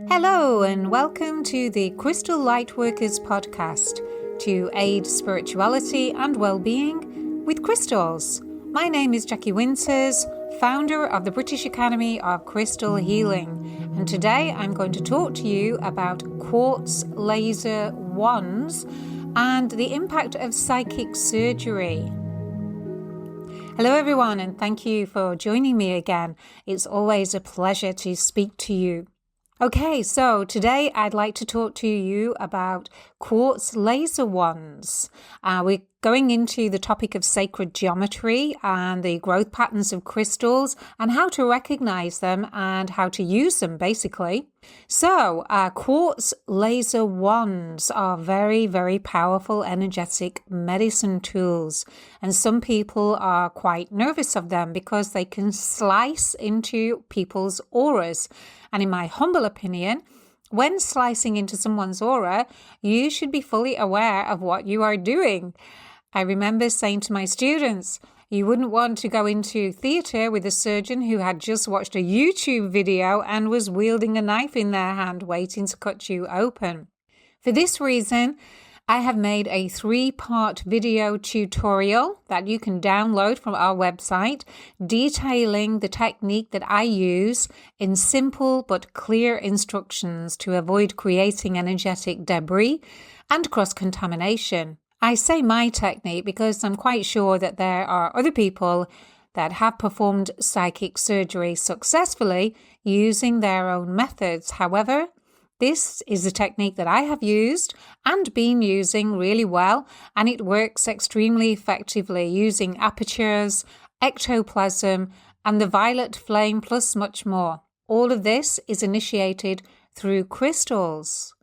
Hello and welcome to the Crystal Lightworkers podcast to aid spirituality and well-being with crystals. My name is Jackie Winters, founder of the British Academy of Crystal Healing, and today I'm going to talk to you about Quartz Laser Wands and the impact of psychic surgery. Hello everyone, and thank you for joining me again. It's always a pleasure to speak to you. Okay, so today I'd like to talk to you about Quartz Laser Wands. We're going into the topic of sacred geometry and the growth patterns of crystals and how to recognize them and how to use them, basically. So, Quartz Laser Wands are very, very powerful energetic medicine tools. And some people are quite nervous of them because they can slice into people's auras. And in my humble opinion, when slicing into someone's aura, you should be fully aware of what you are doing. I remember saying to my students, you wouldn't want to go into theatre with a surgeon who had just watched a YouTube video and was wielding a knife in their hand waiting to cut you open. For this reason, I have made a 3-part video tutorial that you can download from our website detailing the technique that I use in simple but clear instructions to avoid creating energetic debris and cross-contamination. I say my technique because I'm quite sure that there are other people that have performed psychic surgery successfully using their own methods. However, this is a technique that I have used and been using really well, and it works extremely effectively using Apertures, Ectoplasm, and the violet flame, plus much more. All of this is initiated through crystals.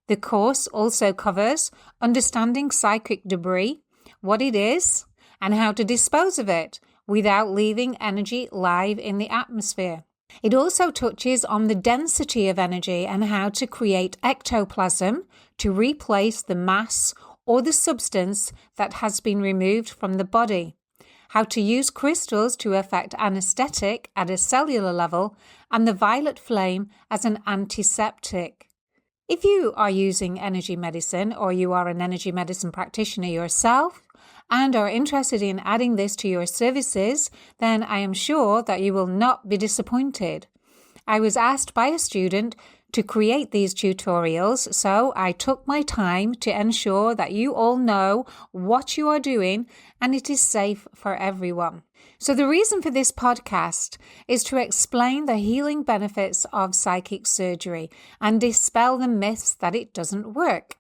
The course also covers understanding psychic debris, what it is, and how to dispose of it without leaving energy live in the atmosphere. It also touches on the density of energy and how to create ectoplasm to replace the mass or the substance that has been removed from the body, how to use crystals to affect anesthetic at a cellular level, and the violet flame as an antiseptic. If you are using energy medicine or you are an energy medicine practitioner yourself and are interested in adding this to your services, then I am sure that you will not be disappointed. I was asked by a student to create these tutorials, so I took my time to ensure that you all know what you are doing and it is safe for everyone. So the reason for this podcast is to explain the healing benefits of psychic surgery and dispel the myths that it doesn't work.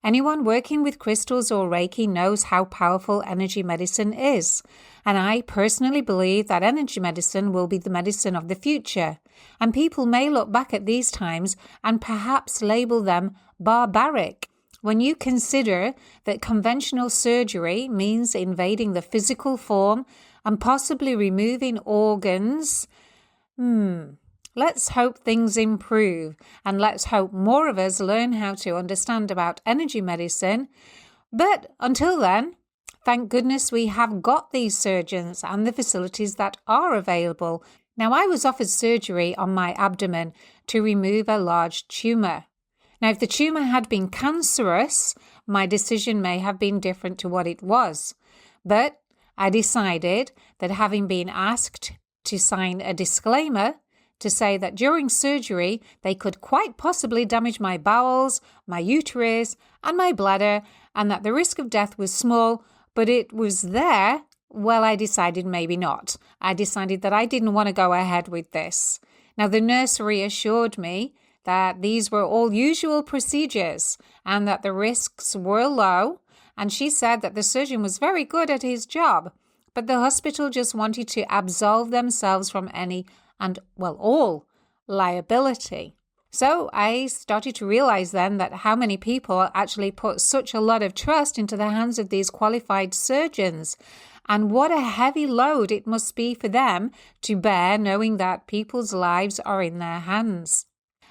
Anyone working with crystals or Reiki knows how powerful energy medicine is, and I personally believe that energy medicine will be the medicine of the future, and people may look back at these times and perhaps label them barbaric. When you consider that conventional surgery means invading the physical form and possibly removing organs, let's hope things improve, and let's hope more of us learn how to understand about energy medicine. But until then, thank goodness we have got these surgeons and the facilities that are available. Now, I was offered surgery on my abdomen to remove a large tumour. Now, if the tumour had been cancerous, my decision may have been different to what it was. But I decided that having been asked to sign a disclaimer to say that during surgery they could quite possibly damage my bowels, my uterus, and my bladder, and that the risk of death was small, but it was there, well, I decided maybe not. I decided that I didn't want to go ahead with this. Now, the nurse reassured me that these were all usual procedures and that the risks were low, and she said that the surgeon was very good at his job, but the hospital just wanted to absolve themselves from any and, well, all liability. So I started to realize then that how many people actually put such a lot of trust into the hands of these qualified surgeons, and what a heavy load it must be for them to bear knowing that people's lives are in their hands.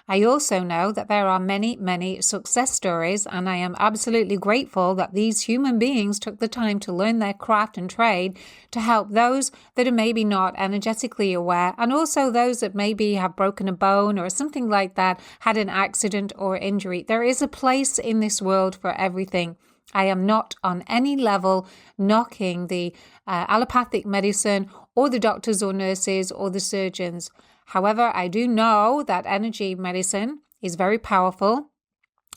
I also know that there are many, many success stories, and I am absolutely grateful that these human beings took the time to learn their craft and trade to help those that are maybe not energetically aware, and also those that maybe have broken a bone or something like that, had an accident or injury. There is a place in this world for everything. I am not on any level knocking the allopathic medicine or the doctors or nurses or the surgeons. However, I do know that energy medicine is very powerful,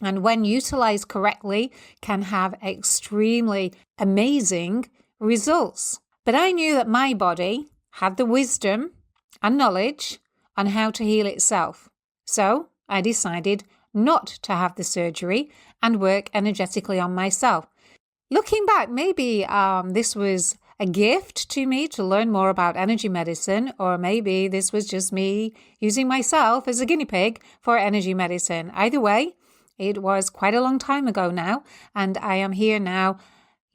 and when utilized correctly can have extremely amazing results. But I knew that my body had the wisdom and knowledge on how to heal itself. So I decided not to have the surgery and work energetically on myself. Looking back, maybe this was a gift to me to learn more about energy medicine, or maybe this was just me using myself as a guinea pig for energy medicine. Either way, it was quite a long time ago now, and I am here now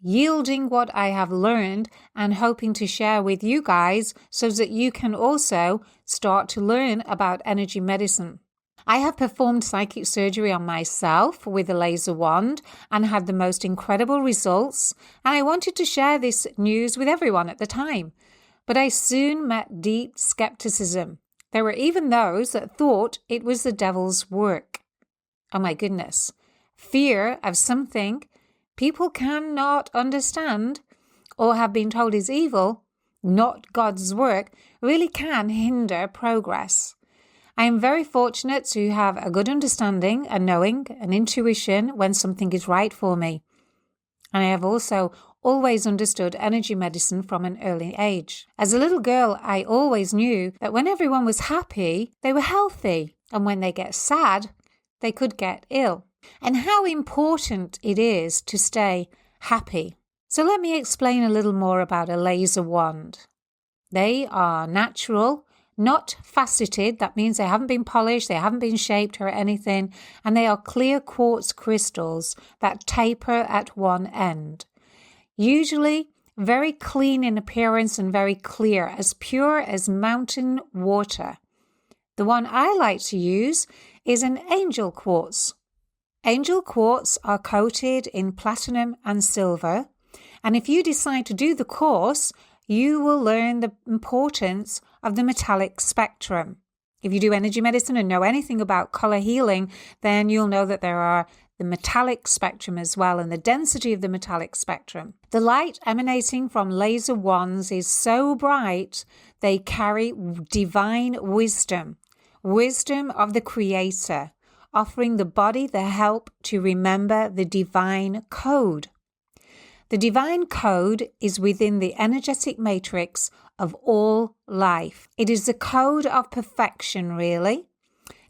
yielding what I have learned and hoping to share with you guys so that you can also start to learn about energy medicine. I have performed psychic surgery on myself with a laser wand and had the most incredible results, and I wanted to share this news with everyone at the time. But I soon met deep skepticism. There were even those that thought it was the devil's work. Oh my goodness. Fear of something people cannot understand or have been told is evil, not God's work, really can hinder progress. I am very fortunate to have a good understanding, a knowing, an intuition when something is right for me. And I have also always understood energy medicine from an early age. As a little girl, I always knew that when everyone was happy, they were healthy. And when they get sad, they could get ill. And how important it is to stay happy. So let me explain a little more about a laser wand. They are natural, not faceted. That means they haven't been polished, they haven't been shaped or anything, and they are clear quartz crystals that taper at one end. Usually very clean in appearance and very clear, as pure as mountain water. The one I like to use is an angel quartz. Angel quartz are coated in platinum and silver, and if you decide to do the course, you will learn the importance of the metallic spectrum. If you do energy medicine and know anything about color healing, then you'll know that there are the metallic spectrum as well, and the density of the metallic spectrum. The light emanating from laser wands is so bright, they carry divine wisdom of the Creator, offering the body the help to remember the divine code. The divine code is within the energetic matrix of all life. It is the code of perfection, really.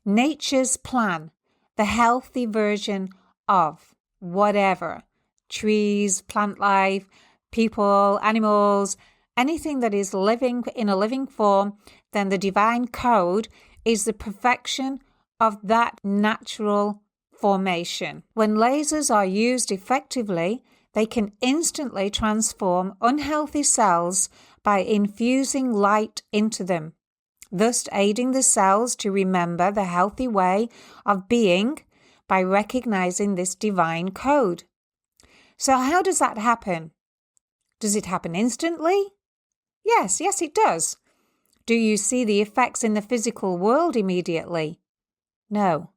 Nature's plan, the healthy version of whatever. Trees, plant life, people, animals, anything that is living in a living form, then the divine code is the perfection of that natural formation. When lasers are used effectively, they can instantly transform unhealthy cells by infusing light into them, thus aiding the cells to remember the healthy way of being by recognizing this divine code. So how does that happen? Does it happen instantly? Yes, it does. Do you see the effects in the physical world immediately? No,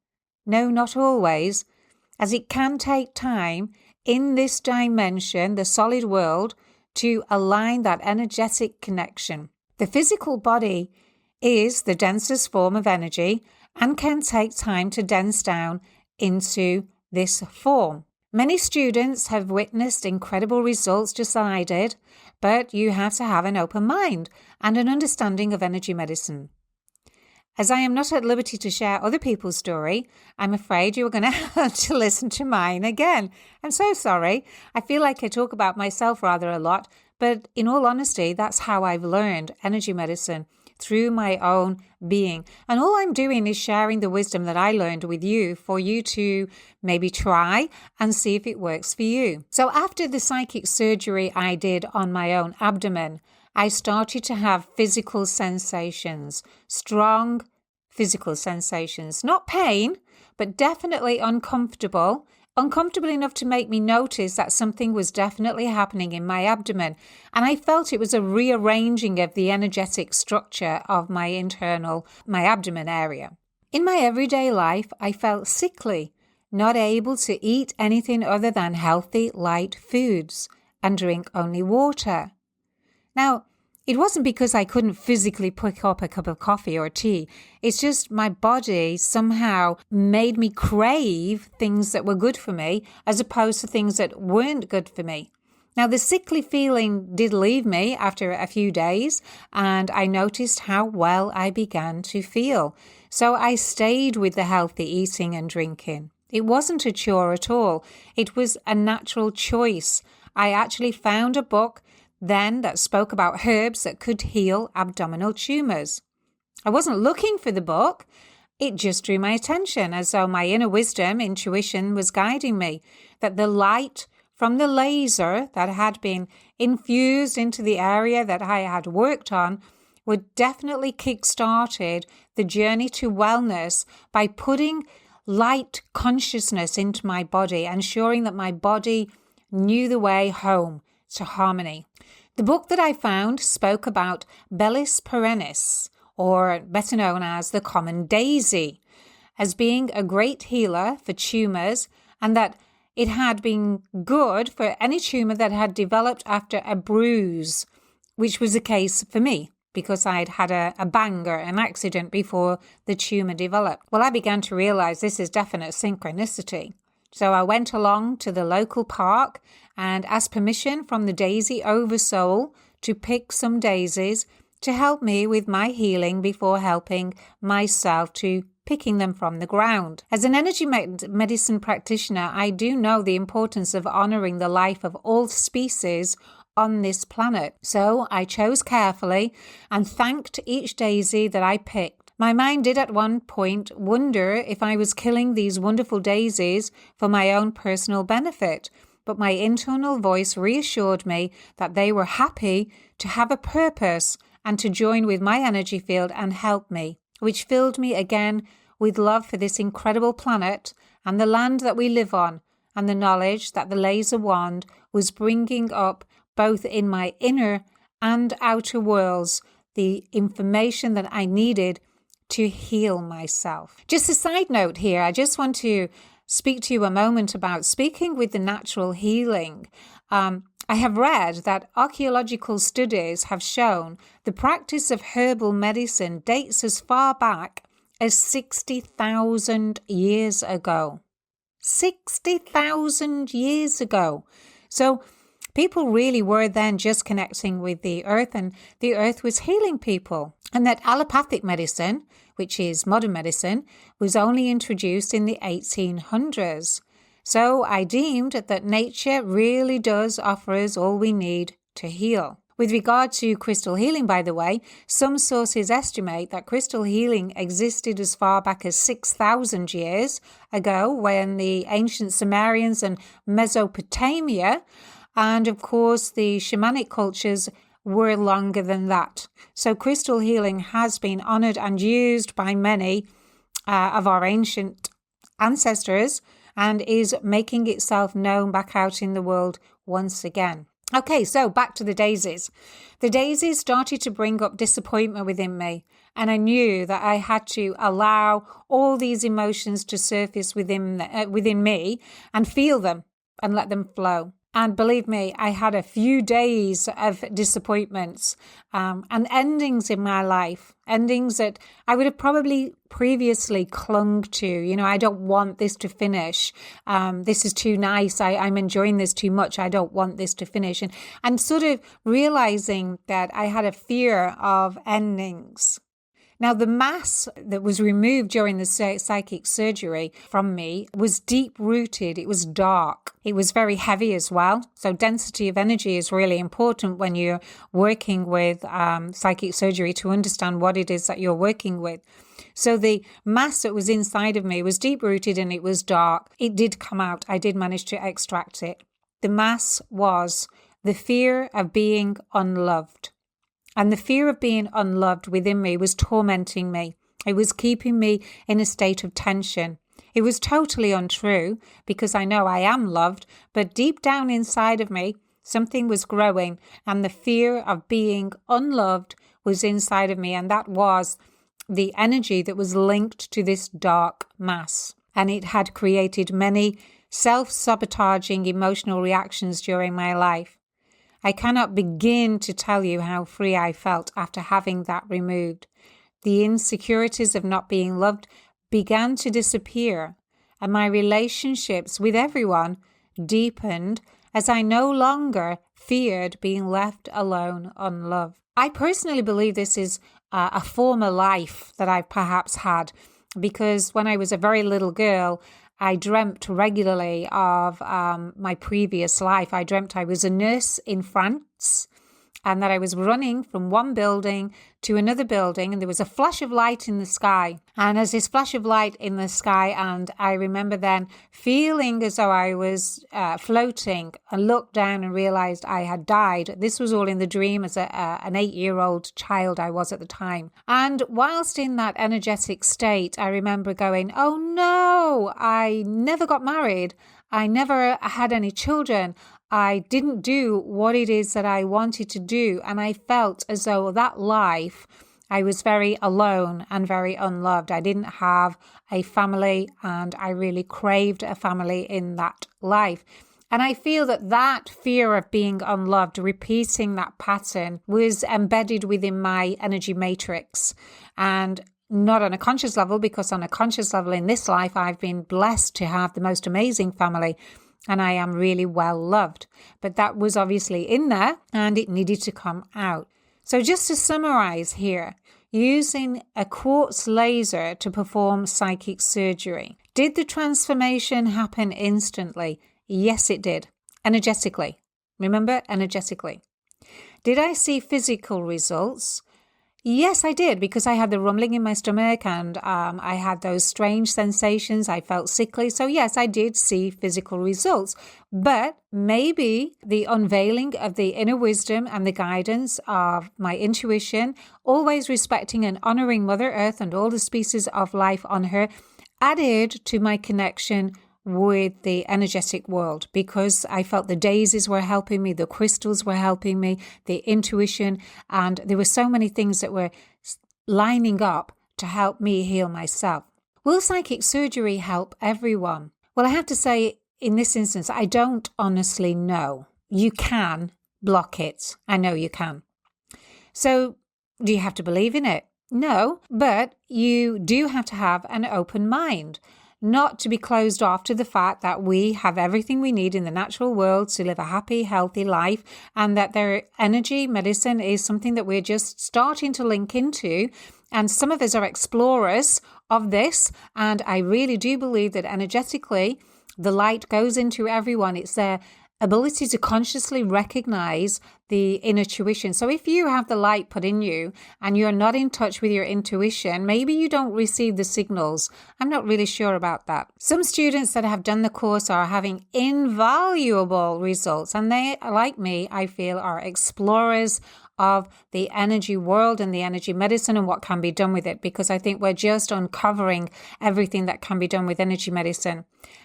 not always, as it can take time in this dimension, the solid world, to align that energetic connection. The physical body is the densest form of energy and can take time to dense down into this form. Many students have witnessed incredible results just as I did, but you have to have an open mind and an understanding of energy medicine. As I am not at liberty to share other people's story, I'm afraid you are going to have to listen to mine again. I'm so sorry. I feel like I talk about myself rather a lot, but in all honesty, that's how I've learned energy medicine, through my own being. And all I'm doing is sharing the wisdom that I learned with you for you to maybe try and see if it works for you. So after the psychic surgery I did on my own abdomen, I started to have physical sensations, strong physical sensations. Not pain, but definitely uncomfortable. Uncomfortable enough to make me notice that something was definitely happening in my abdomen. And I felt it was a rearranging of the energetic structure of my abdomen area. In my everyday life, I felt sickly, not able to eat anything other than healthy, light foods and drink only water. Now, it wasn't because I couldn't physically pick up a cup of coffee or tea. It's just my body somehow made me crave things that were good for me as opposed to things that weren't good for me. Now, the sickly feeling did leave me after a few days, and I noticed how well I began to feel. So I stayed with the healthy eating and drinking. It wasn't a chore at all. It was a natural choice. I actually found a book then that spoke about herbs that could heal abdominal tumors. I wasn't looking for the book. It just drew my attention as though my inner wisdom, intuition was guiding me, that the light from the laser that had been infused into the area that I had worked on would definitely kick-started the journey to wellness by putting light consciousness into my body, ensuring that my body knew the way home to harmony. The book that I found spoke about Bellis perennis, or better known as the common daisy, as being a great healer for tumours, and that it had been good for any tumour that had developed after a bruise, which was the case for me, because I'd had a bang or an accident before the tumour developed. Well, I began to realise this is definite synchronicity. So I went along to the local park and asked permission from the daisy oversoul to pick some daisies to help me with my healing before helping myself to picking them from the ground. As an energy medicine practitioner, I do know the importance of honouring the life of all species on this planet. So I chose carefully and thanked each daisy that I picked. My mind did at one point wonder if I was killing these wonderful daisies for my own personal benefit, but my internal voice reassured me that they were happy to have a purpose and to join with my energy field and help me, which filled me again with love for this incredible planet and the land that we live on, and the knowledge that the laser wand was bringing up both in my inner and outer worlds the information that I needed to heal myself. Just a side note here, I just want to speak to you a moment about speaking with the natural healing. I have read that archaeological studies have shown the practice of herbal medicine dates as far back as 60,000 years ago. 60,000 years ago. So people really were then just connecting with the earth, and the earth was healing people. And that allopathic medicine, which is modern medicine, was only introduced in the 1800s. So I deemed that nature really does offer us all we need to heal. With regard to crystal healing, by the way, some sources estimate that crystal healing existed as far back as 6,000 years ago, when the ancient Sumerians and Mesopotamia, and of course the shamanic cultures, were longer than that. So crystal healing has been honoured and used by many of our ancient ancestors and is making itself known back out in the world once again. Okay, so back to the daisies. The daisies started to bring up disappointment within me, and I knew that I had to allow all these emotions to surface within me and feel them and let them flow. And believe me, I had a few days of disappointments and endings in my life, endings that I would have probably previously clung to. You know, I don't want this to finish. This is too nice. I'm enjoying this too much. I don't want this to finish. And sort of realizing that I had a fear of endings. Now, the mass that was removed during the psychic surgery from me was deep-rooted. It was dark. It was very heavy as well. So density of energy is really important when you're working with psychic surgery to understand what it is that you're working with. So the mass that was inside of me was deep-rooted and it was dark. It did come out. I did manage to extract it. The mass was the fear of being unloved. And the fear of being unloved within me was tormenting me. It was keeping me in a state of tension. It was totally untrue because I know I am loved, but deep down inside of me, something was growing and the fear of being unloved was inside of me, and that was the energy that was linked to this dark mass. And it had created many self-sabotaging emotional reactions during my life. I cannot begin to tell you how free I felt after having that removed. The insecurities of not being loved began to disappear, and my relationships with everyone deepened as I no longer feared being left alone unloved. I personally believe this is a former life that I've perhaps had, because when I was a very little girl, I dreamt regularly of my previous life. I dreamt I was a nurse in France and that I was running from one building to another building, and there was a flash of light in the sky. And as this flash of light in the sky, and I remember then feeling as though I was floating, and looked down and realized I had died. This was all in the dream as an 8-year-old child I was at the time. And whilst in that energetic state, I remember going, oh no, I never got married. I never had any children. I didn't do what it is that I wanted to do. And I felt as though that life, I was very alone and very unloved. I didn't have a family, and I really craved a family in that life. And I feel that fear of being unloved, repeating that pattern, was embedded within my energy matrix. And not on a conscious level, because on a conscious level in this life, I've been blessed to have the most amazing family, and I am really well loved. But that was obviously in there, and it needed to come out. So just to summarize here, using a quartz laser to perform psychic surgery. Did the transformation happen instantly? Yes, it did. Energetically. Remember, energetically. Did I see physical results? Yes, I did, because I had the rumbling in my stomach, and I had those strange sensations. I felt sickly. So yes, I did see physical results. But maybe the unveiling of the inner wisdom and the guidance of my intuition, always respecting and honoring Mother Earth and all the species of life on her, added to my connection with the energetic world, because I felt the daisies were helping me, the crystals were helping me, the intuition, and there were so many things that were lining up to help me heal myself. Will psychic surgery help everyone? Well, I have to say, in this instance, I don't honestly know. You can block it. I know you can. So, do you have to believe in it? No, but you do have to have an open mind. Not to be closed off to the fact that we have everything we need in the natural world to live a happy, healthy life, and that their energy medicine is something that we're just starting to link into. And some of us are explorers of this. And I really do believe that energetically, the light goes into everyone. It's their ability to consciously recognize the inner intuition. So if you have the light put in you and you're not in touch with your intuition, maybe you don't receive the signals. I'm not really sure about that. Some students that have done the course are having invaluable results, and they, like me, I feel, are explorers of the energy world and the energy medicine and what can be done with it, because I think we're just uncovering everything that can be done with energy medicine.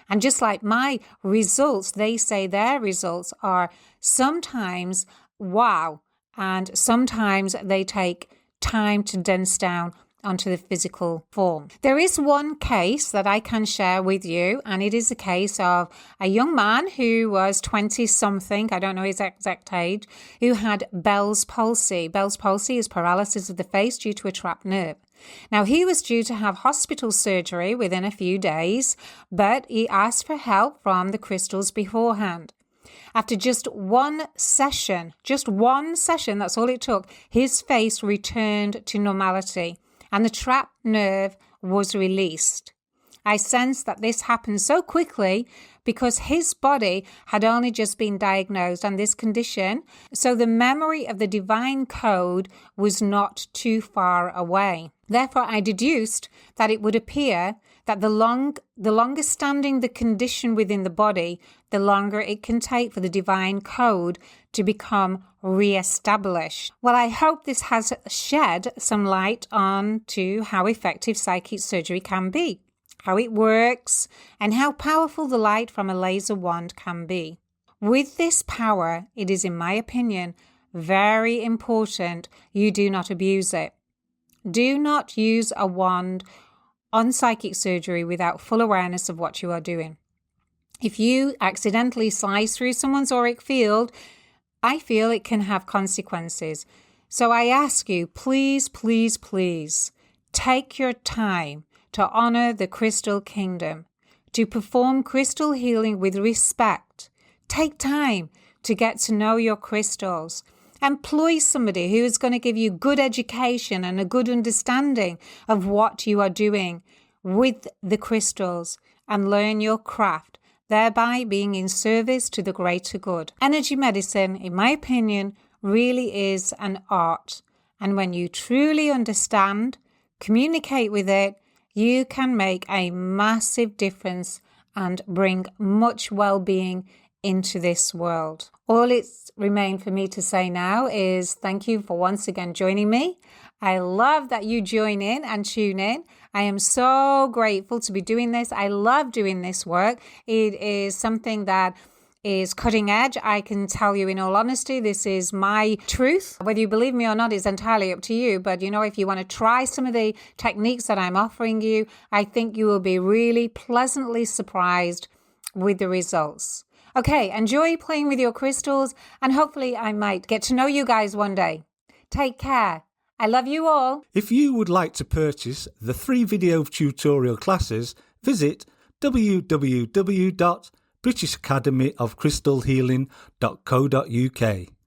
And just like my results, they say their results are sometimes wow, and sometimes they take time to dense down onto the physical form. There is one case that I can share with you, and it is a case of a young man who was 20-something, I don't know his exact age, who had Bell's palsy. Bell's palsy is paralysis of the face due to a trapped nerve. Now, he was due to have hospital surgery within a few days, but he asked for help from the crystals beforehand. After just one session, that's all it took, his face returned to normality and the trapped nerve was released. I sensed that this happened so quickly because his body had only just been diagnosed on this condition, so the memory of the divine code was not too far away. Therefore, I deduced that it would appear that the longer standing the condition within the body, the longer it can take for the divine code to become re-established. Well, I hope this has shed some light on to how effective psychic surgery can be, how it works, and how powerful the light from a laser wand can be. With this power, it is, in my opinion, very important you do not abuse it. Do not use a wand on psychic surgery without full awareness of what you are doing. If you accidentally slice through someone's auric field, I feel it can have consequences. So I ask you, please, please, please, take your time to honor the crystal kingdom, to perform crystal healing with respect. Take time to get to know your crystals. Employ somebody who is going to give you good education and a good understanding of what you are doing with the crystals, and learn your craft, thereby being in service to the greater good. Energy medicine, in my opinion, really is an art. And when you truly understand, communicate with it, you can make a massive difference and bring much well-being into this world. All it's remained for me to say now is thank you for once again joining me. I love that you join in and tune in. I am so grateful to be doing this. I love doing this work. It is something that is cutting edge. I can tell you in all honesty, this is my truth. Whether you believe me or not is entirely up to you. But if you want to try some of the techniques that I'm offering you, I think you will be really pleasantly surprised with the results. Okay, enjoy playing with your crystals, and hopefully I might get to know you guys one day. Take care. I love you all. If you would like to purchase the 3 video tutorial classes, visit www.britishacademyofcrystalhealing.co.uk.